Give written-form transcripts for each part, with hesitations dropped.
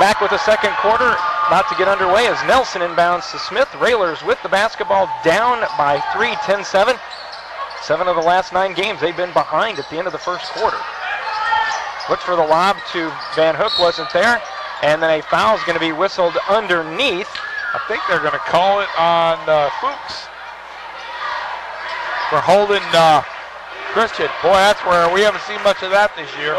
Back with the second quarter, about to get underway as Nelson inbounds to Smith. Railers with the basketball, down by 3, 10-7. 7 of the last 9 games, they've been behind at the end of the first quarter. Looked for the lob to Van Hook, wasn't there. And then a foul is going to be whistled underneath. I think they're going to call it on Fuchs for holding Christian. Boy, that's where we haven't seen much of that this year.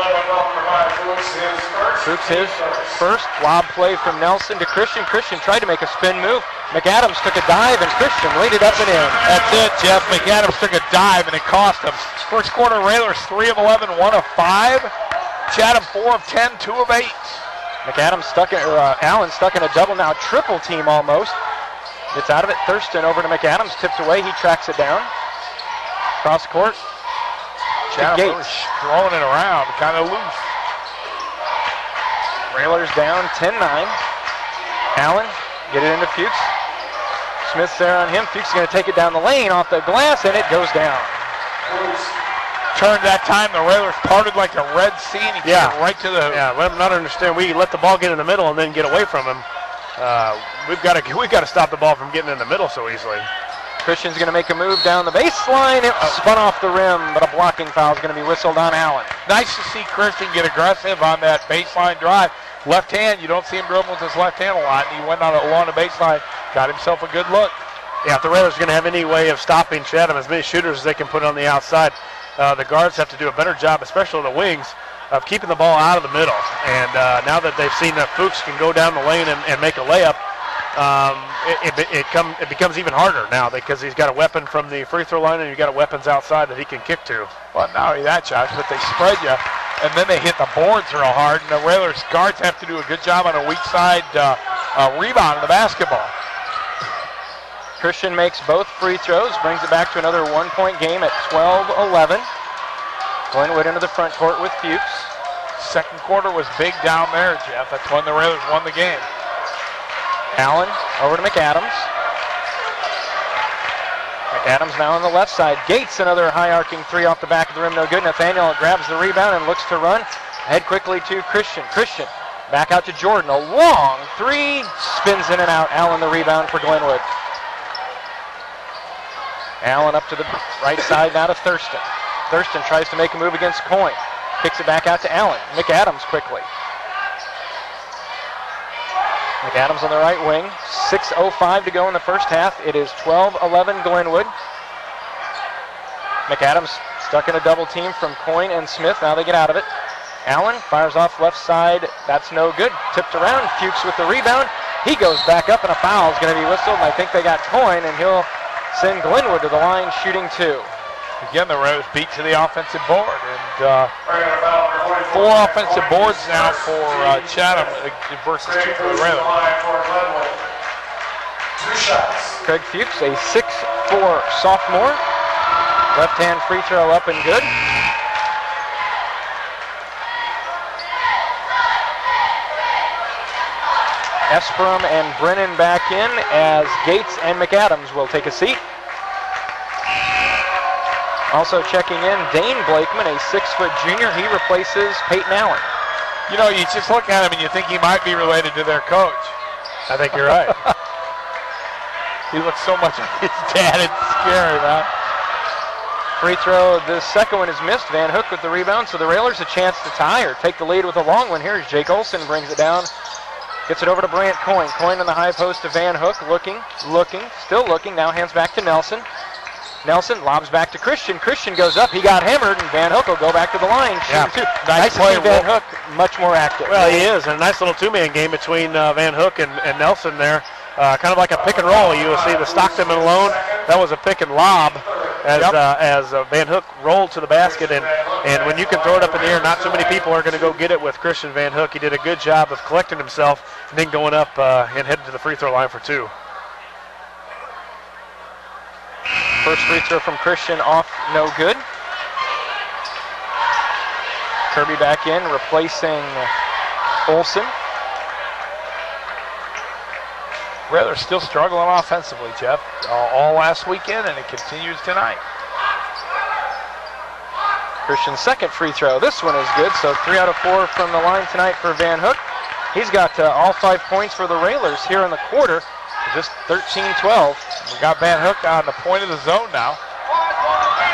Fuchs his first lob play from Nelson to Christian. Christian tried to make a spin move. McAdams took a dive and Christian laid it up and in. That's it, Jeff. McAdams took a dive and it cost him. First quarter, Railers 3 of 11, 1 of 5. Chatham 4 of 10, 2 of 8. McAdams Allen stuck in a double, now triple team almost. Gets out of it. Thurston over to McAdams, tipped away. He tracks it down. Cross court. Chatham really throwing it around, kind of loose. Railers down 10-9. Allen, get it into Fuchs. Smith's there on him. Fuchs is going to take it down the lane off the glass, and it goes down. Turned that time, the Railers parted like the Red Sea, and he came right to the... Yeah, let him not understand. We let the ball get in the middle and then get away from him. We've got to stop the ball from getting in the middle so easily. Christian's going to make a move down the baseline. It spun off the rim, but a blocking foul is going to be whistled on Allen. Nice to see Christian get aggressive on that baseline drive. Left hand, you don't see him dribble with his left hand a lot, and he went along the baseline, got himself a good look. Yeah, if the Railers are going to have any way of stopping Chatham, as many shooters as they can put on the outside, the guards have to do a better job, especially the wings, of keeping the ball out of the middle. And now that they've seen that Fuchs can go down the lane and make a layup, it becomes even harder now because he's got a weapon from the free throw line and you've got weapons outside that he can kick to. Well, not only that, Josh, but they spread you, and then they hit the boards real hard, and the Railers guards have to do a good job on a weak side rebound of the basketball. Christian makes both free throws, brings it back to another one-point game at 12-11. Glenwood into the front court with Fuchs. Second quarter was big down there, Jeff. That's when the Railers won the game. Allen over to McAdams. McAdams now on the left side. Gates, another high-arcing three off the back of the rim, no good. Nathaniel grabs the rebound and looks to run. Head quickly to Christian. Christian back out to Jordan. A long three, spins in and out. Allen the rebound for Glenwood. Allen up to the right side now to Thurston. Thurston tries to make a move against Coyne. Kicks it back out to Allen. McAdams quickly. McAdams on the right wing. 6:05 to go in the first half. It is 12-11 Glenwood. McAdams stuck in a double team from Coyne and Smith. Now they get out of it. Allen fires off left side. That's no good. Tipped around. Fuchs with the rebound. He goes back up and a foul is going to be whistled. And I think they got Coyne and he'll send Glenwood to the line shooting 2. Again, the Railers beat to the offensive board. And 4 offensive boards now for Chatham versus 2 for the Railers. Craig Fuchs, a 6'4" sophomore. Left-hand free throw up and good. Esperum and Brennan back in as Gates and McAdams will take a seat. Also checking in, Dane Blakeman, a 6-foot junior. He replaces Peyton Allen. You know, you just look at him and you think he might be related to their coach. I think you're right. He looks so much like his dad. It's scary, man. Free throw, the second one is missed. Van Hook with the rebound, so the Railers a chance to tie or take the lead with a long one. Here's Jake Olson, brings it down. Gets it over to Brant Coyne. Coyne on the high post to Van Hook, looking, still looking. Now hands back to Nelson. Nelson lobs back to Christian. Christian goes up. He got hammered, and Van Hook will go back to the line. Yeah. Nice to see Van Hook much more active. Well, he is. And a nice little two-man game between Van Hook and Nelson there. Kind of like a pick and roll. You will see the Stockton and Malone. That was a pick and lob as Van Hook rolled to the basket. And when you can throw it up in the air, not too many people are going to go get it with Christian Van Hook. He did a good job of collecting himself and then going up and heading to the free throw line for 2. First free throw from Christian off, no good. Kirby back in, replacing Olson. Railers still struggling offensively, Jeff, all last weekend, and it continues tonight. Christian's second free throw. This one is good, so 3 out of 4 from the line tonight for Van Hook. He's got all 5 points for the Railers here in the quarter. Just 13-12. We got Van Hook on the point of the zone now.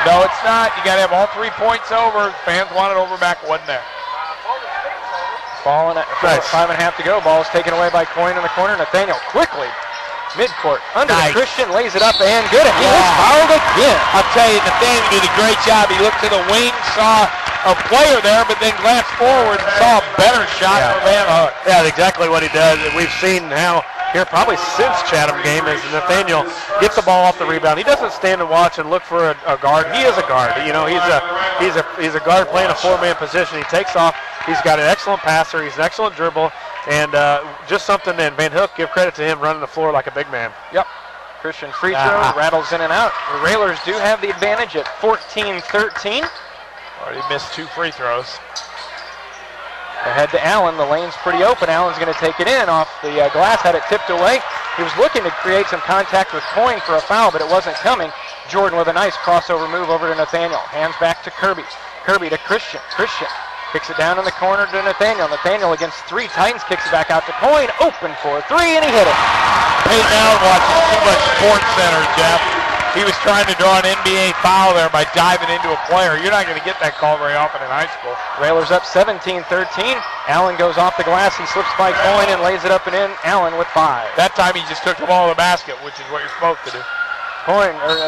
No, it's not. You got to have all 3 points over. Fans want it over back. Wasn't there. Ball at 5.5 to go. Ball is taken away by Coyne in the corner. Nathaniel quickly. Midcourt under the Christian, lays it up and good. He was fouled again. I'll tell you, Nathaniel did a great job. He looked to the wing, saw a player there, but then glanced forward and saw a better shot for Van Hook. Yeah, exactly what he does. We've seen now here probably since Chatham game is Nathaniel gets the ball off the rebound. He doesn't stand and watch and look for a guard. He is a guard. You know, he's a guard playing a 4-man position. He takes off. He's got an excellent passer. He's an excellent dribble. And just something, and Van Hook, give credit to him running the floor like a big man. Yep. Christian free throw, rattles in and out. The Railers do have the advantage at 14-13. Already missed 2 free throws. Ahead to Allen. The lane's pretty open. Allen's going to take it in off the glass, had it tipped away. He was looking to create some contact with Coyne for a foul, but it wasn't coming. Jordan with a nice crossover move over to Nathaniel. Hands back to Kirby. Kirby to Christian. Christian kicks it down in the corner to Nathaniel. Nathaniel against 3 Titans, kicks it back out to Coyne. Open for 3, and he hit it. Peyton Allen watching too much Sports Center, Jeff. He was trying to draw an NBA foul there by diving into a player. You're not going to get that call very often in high school. Railers up 17-13. Allen goes off the glass. He slips by Coyne and lays it up and in. Allen with 5. That time he just took the ball to the basket, which is what you're supposed to do.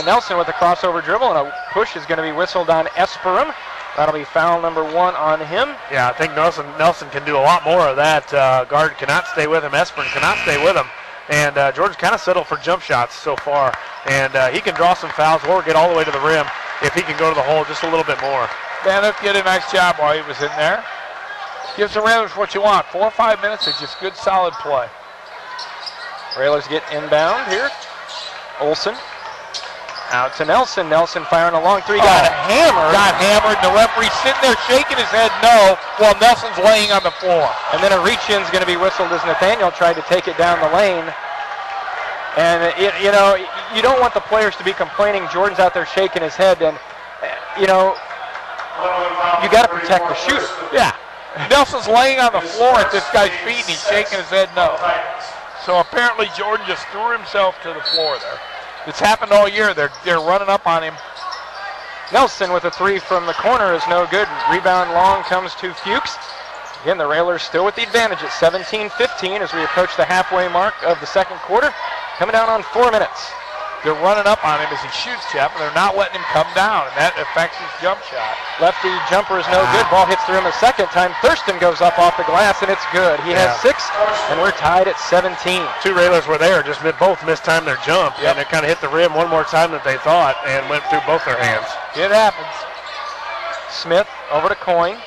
Nelson with a crossover dribble, and a push is going to be whistled on Esperum. That'll be foul number 1 on him. Yeah, I think Nelson can do a lot more of that. Guard cannot stay with him. Esperum cannot stay with him. And Georgia's kind of settled for jump shots so far. And he can draw some fouls or get all the way to the rim if he can go to the hole just a little bit more. Van Hook did a nice job while he was in there. Gives the Railers what you want. 4 or 5 minutes of just good, solid play. Railers get inbound here. Olsen. Out to Nelson. Nelson firing a long 3. Got hammered. Got hammered. The referee sitting there shaking his head no while Nelson's laying on the floor. And then a reach-in is going to be whistled as Nathaniel tried to take it down the lane. And, you know, you don't want the players to be complaining. Jordan's out there shaking his head. And, you know, you got to protect the shooter. Yeah. Nelson's laying on the floor at this guy's feet, and he's shaking his head no. So apparently Jordan just threw himself to the floor there. It's happened all year. They're running up on him. Nelson with a 3 from the corner is no good. Rebound long comes to Fuchs. Again, the Railers still with the advantage at 17-15 as we approach the halfway mark of the second quarter. Coming down on 4 minutes. They're running up on him as he shoots, Jeff, and they're not letting him come down, and that affects his jump shot. Lefty jumper is no good. Ball hits the rim a second time. Thurston goes up off the glass, and it's good. He has 6, and we're tied at 17. 2 Railers were there, just both mistimed their jump, and it kind of hit the rim one more time than they thought and went through both their hands. It happens. Smith over to Coyne.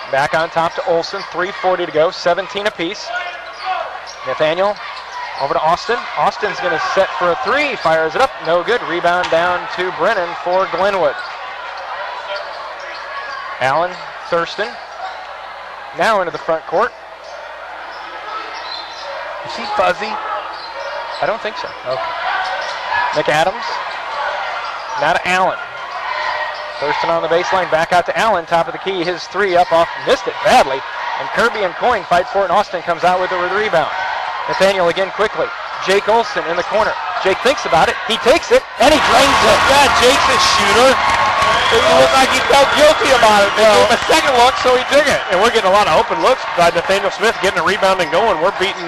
Back on top to Olsen. 3:40 to go. 17 apiece. Nathaniel over to Austin. Austin's going to set for a 3. Fires it up. No good. Rebound down to Brennan for Glenwood. Allen, Thurston. Now into the front court. Is he fuzzy? I don't think so. Okay. McAdams. Now to Allen. Thurston on the baseline. Back out to Allen. Top of the key. His 3 up off. Missed it badly. And Kirby and Coyne fight for it. And Austin comes out with it with a rebound. Nathaniel again quickly. Jake Olsen in the corner. Jake thinks about it. He takes it, and he drains it. Yeah, Jake's a shooter. He looked like he felt guilty about it. They gave him a second look, so he took it. And we're getting a lot of open looks by Nathaniel Smith getting a rebound and going. We're beating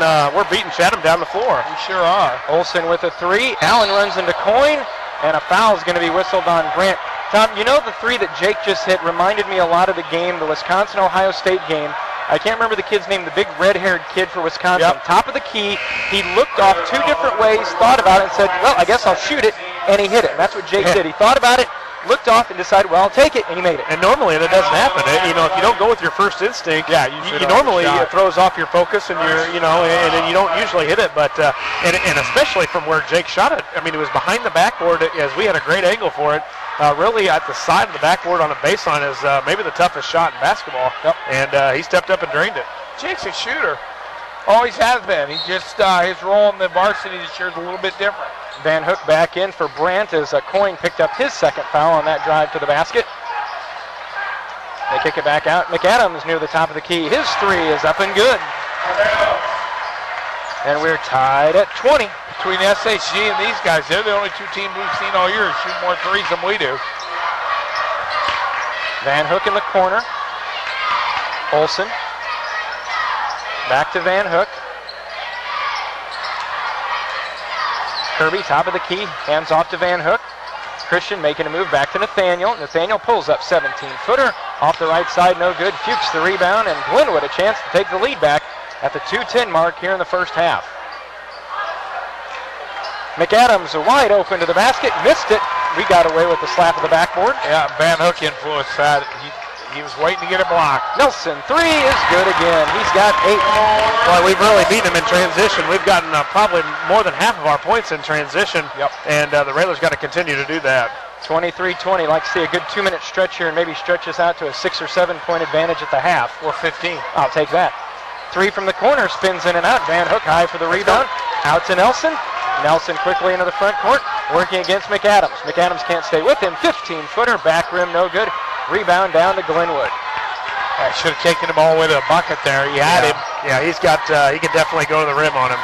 Chatham down the floor. We sure are. Olsen with a 3. Allen runs into Coyne, and a foul is going to be whistled on Grant. Tom, you know the 3 that Jake just hit reminded me a lot of the game, the Wisconsin-Ohio State game. I can't remember the kid's name, the big red-haired kid for Wisconsin. Yep. Top of the key, he looked off 2 different ways, thought about it, and said, well, I guess I'll shoot it, and he hit it. And that's what Jake did. He thought about it, looked off, and decided, well, I'll take it, and he made it. And normally that doesn't happen. You know, if you don't go with your first instinct, you normally it throws off your focus, and and then you don't usually hit it. But and especially from where Jake shot it, I mean, it was behind the backboard as we had a great angle for it. Really at the side of the backboard on the baseline is maybe the toughest shot in basketball. Yep. And he stepped up and drained it. Jake's a shooter. Always has been. He just, his role in the varsity this year is a little bit different. Van Hook back in for Brandt as Coyne picked up his second foul on that drive to the basket. They kick it back out. McAdams near the top of the key. His three is up and good. And we're tied at 20. Between SHG and these guys, they're the only two teams we've seen all year shoot more threes than we do. Van Hook in the corner. Olsen. Back to Van Hook. Kirby, top of the key, hands off to Van Hook. Christian making a move back to Nathaniel. Nathaniel pulls up 17-footer. Off the right side, no good. Fuchs the rebound, and Glenwood a chance to take the lead back at the 2:10 mark here in the first half. McAdams wide open to the basket, missed it. We got away with the slap of the backboard. Yeah, Van Hook influenced that. He was waiting to get it blocked. Nelson, three is good again. He's got 8. Well, we've really beaten him in transition. We've gotten probably more than half of our points in transition. Yep. And the Railers got to continue to do that. 23-20. Like to see a good 2-minute stretch here and maybe stretch us out to a 6 or 7 point advantage at the half. Or 15. I'll take that. 3 from the corner, spins in and out. Van Hook high for the rebound. Out to Nelson. Nelson quickly into the front court, working against McAdams. McAdams can't stay with him. 15-footer, back rim, no good. Rebound down to Glenwood. I should have taken him all the way to the bucket there. He had him. Yeah, he can definitely go to the rim on him.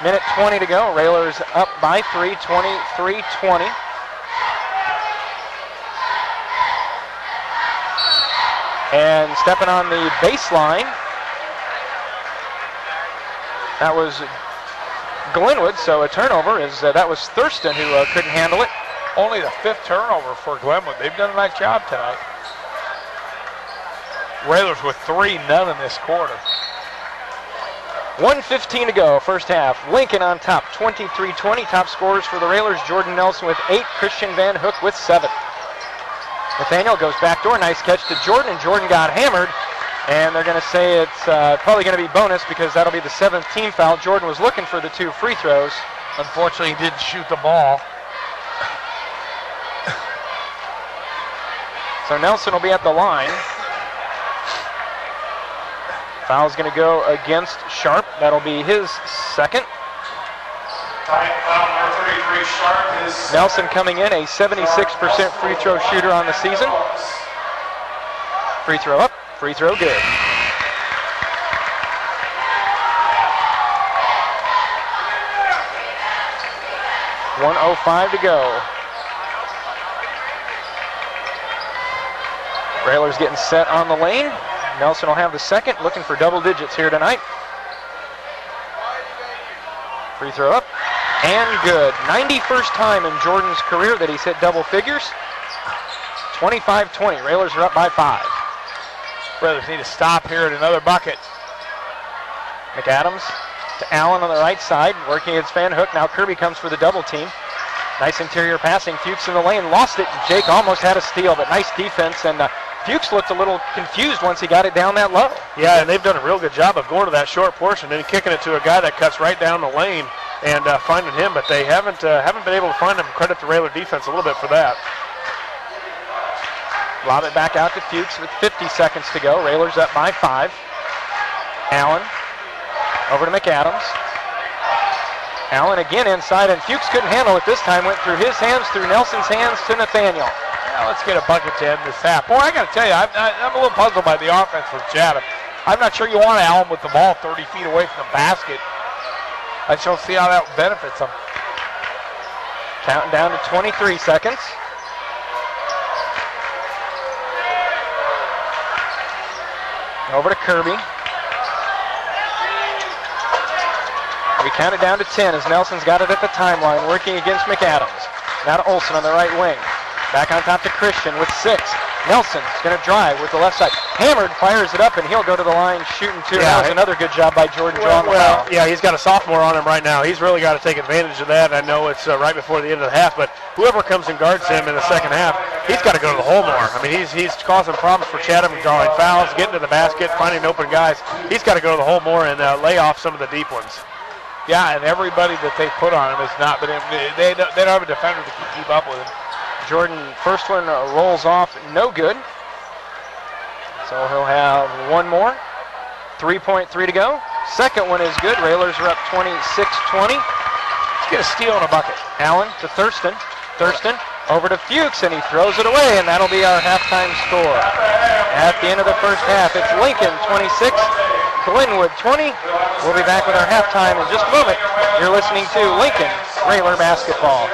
Minute 20 to go. Railers up by 3, 23-20. And stepping on the baseline, that was Glenwood, so a turnover is that was Thurston who couldn't handle it. Only the 5th turnover for Glenwood. They've done a nice job tonight. Railers with 3, none in this quarter. 1:15 to go, first half. Lincoln on top, 23-20. Top scorers for the Railers, Jordan Nelson with 8, Christian Van Hook with 7. Nathaniel goes backdoor, nice catch to Jordan, and Jordan got hammered. And they're going to say it's probably going to be bonus because that'll be the 7th team foul. Jordan was looking for the 2 free throws. Unfortunately, he didn't shoot the ball. So Nelson will be at the line. Foul's going to go against Sharp. That'll be his 2nd. Foul number 33, Sharp is... Nelson coming in, a 76% free throw shooter on the season. Free throw up. Free throw good. .105 to go. Railers getting set on the lane. Nelson will have the 2nd, looking for double digits here tonight. Free throw up and good. 91st time in Jordan's career that he's hit double figures. 25-20. Railers are up by 5. Railers need to stop here at another bucket. McAdams to Allen on the right side, working against Van Hook. Now Kirby comes for the double team. Nice interior passing. Fuchs in the lane, lost it. Jake almost had a steal, but nice defense. And Fuchs looked a little confused once he got it down that low. Yeah, and they've done a real good job of going to that short portion and kicking it to a guy that cuts right down the lane and finding him. But they haven't been able to find him. Credit to Railer defense a little bit for that. Lob it back out to Fuchs with 50 seconds to go. Railers up by 5. Allen over to McAdams. Allen again inside, and Fuchs couldn't handle it this time. Went through his hands, through Nelson's hands to Nathaniel. Now let's get a bucket to end this half. Boy, I got to tell you, I'm a little puzzled by the offense with Chatham. I'm not sure you want Allen with the ball 30 feet away from the basket. I shall see how that benefits them. Counting down to 23 seconds. Over to Kirby. We count it down to 10 as Nelson's got it at the timeline, working against McAdams. Now to Olsen on the right wing. Back on top to Christian with 6. Nelson's going to drive with the left side. Hammered, fires it up, and he'll go to the line shooting 2. Yeah, that was another good job by Jordan drawing the foul. Yeah, he's got a sophomore on him right now. He's really got to take advantage of that. I know it's right before the end of the half, but whoever comes and guards him in the second half, he's got to go to the hole more. I mean, he's causing problems for Chatham, drawing fouls, getting to the basket, finding open guys. He's got to go to the hole more and lay off some of the deep ones. Yeah, and everybody that they put on him has not been able. They don't have a defender that can keep up with him. Jordan, first one rolls off, no good. So he'll have one more. 3.3 to go. Second one is good. Railers are up 26-20. Let's get a steal and a bucket. Allen to Thurston. Thurston Over to Fuchs, and he throws it away, and that'll be our halftime score. At the end of the first half, it's Lincoln 26, Glenwood 20. We'll be back with our halftime in just a moment. You're listening to Lincoln Railer Basketball.